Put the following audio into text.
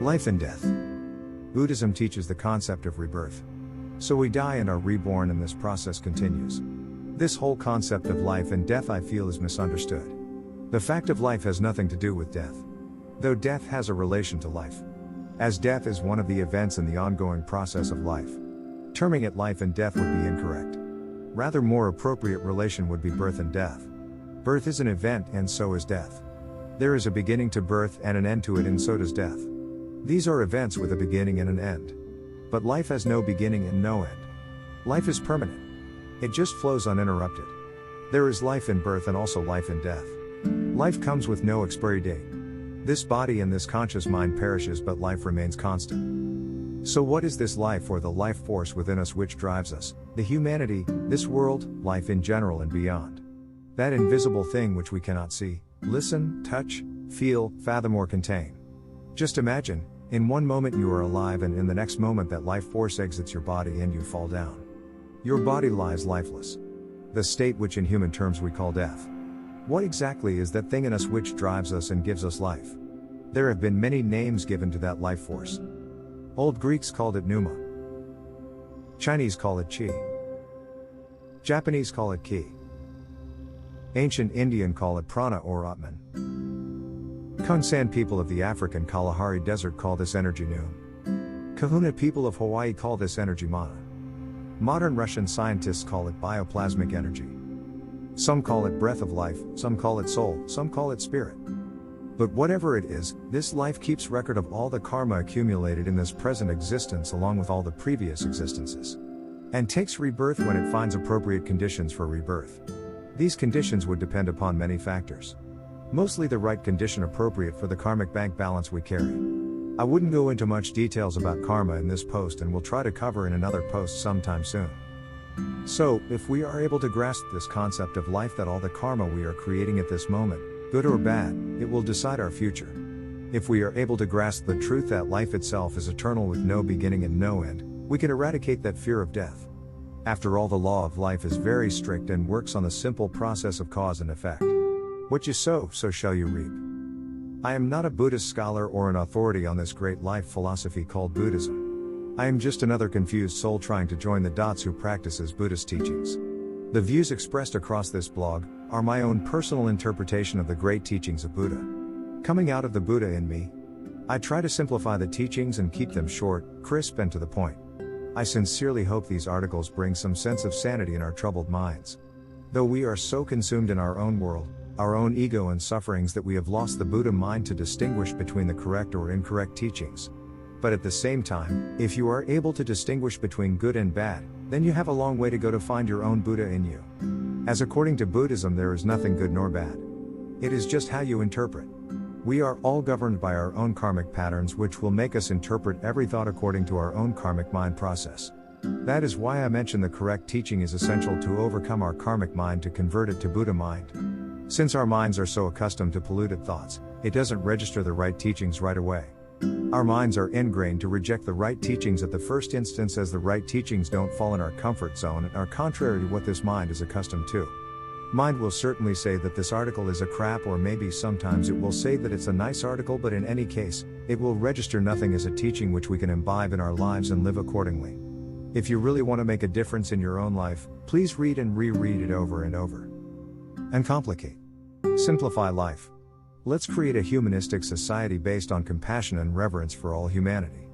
Life and death. Buddhism teaches the concept of rebirth. So we die and are reborn, and this process continues. This whole concept of life and death, I feel, is misunderstood. The fact of life has nothing to do with death, though death has a relation to life, as death is one of the events in the ongoing process of life. Terming it life and death would be incorrect. Rather, more appropriate relation would be birth and death. Birth is an event, and so is death. There is a beginning to birth and an end to it, and so does death. These are events with a beginning and an end. But life has no beginning and no end. Life is permanent. It just flows uninterrupted. There is life in birth and also life in death. Life comes with no expiry date. This body and this conscious mind perishes, but life remains constant. So what is this life, or the life force within us which drives us, the humanity, this world, life in general and beyond? That invisible thing which we cannot see, listen, touch, feel, fathom or contain. Just imagine, in one moment you are alive, and in the next moment that life force exits your body and you fall down. Your body lies lifeless. The state which in human terms we call death. What exactly is that thing in us which drives us and gives us life? There have been many names given to that life force. Old Greeks called it pneuma. Chinese call it qi. Japanese call it ki. Ancient Indian call it prana or atman. Khonsan people of the African Kalahari Desert call this energy nu. Kahuna people of Hawaii call this energy mana. Modern Russian scientists call it bioplasmic energy. Some call it breath of life, some call it soul, some call it spirit. But whatever it is, this life keeps record of all the karma accumulated in this present existence along with all the previous existences, and takes rebirth when it finds appropriate conditions for rebirth. These conditions would depend upon many factors. Mostly the right condition appropriate for the karmic bank balance we carry. I wouldn't go into much details about karma in this post, and will try to cover in another post sometime soon. So, if we are able to grasp this concept of life, that all the karma we are creating at this moment, good or bad, it will decide our future. If we are able to grasp the truth that life itself is eternal with no beginning and no end, we can eradicate that fear of death. After all, the law of life is very strict and works on the simple process of cause and effect. What you sow, so shall you reap. I am not a Buddhist scholar or an authority on this great life philosophy called Buddhism. I am just another confused soul trying to join the dots who practices Buddhist teachings. The views expressed across this blog are my own personal interpretation of the great teachings of Buddha. Coming out of the Buddha in me, I try to simplify the teachings and keep them short, crisp and to the point. I sincerely hope these articles bring some sense of sanity in our troubled minds. Though we are so consumed in our own world, our own ego and sufferings, that we have lost the Buddha mind to distinguish between the correct or incorrect teachings. But at the same time, if you are able to distinguish between good and bad, then you have a long way to go to find your own Buddha in you. As according to Buddhism, there is nothing good nor bad. It is just how you interpret. We are all governed by our own karmic patterns, which will make us interpret every thought according to our own karmic mind process. That is why I mention the correct teaching is essential to overcome our karmic mind to convert it to Buddha mind. Since our minds are so accustomed to polluted thoughts, it doesn't register the right teachings right away. Our minds are ingrained to reject the right teachings at the first instance, as the right teachings don't fall in our comfort zone and are contrary to what this mind is accustomed to. Mind will certainly say that this article is a crap, or maybe sometimes it will say that it's a nice article, but in any case, it will register nothing as a teaching which we can imbibe in our lives and live accordingly. If you really want to make a difference in your own life, please read and reread it over and over. Uncomplicate. Simplify life. Let's create a humanistic society based on compassion and reverence for all humanity.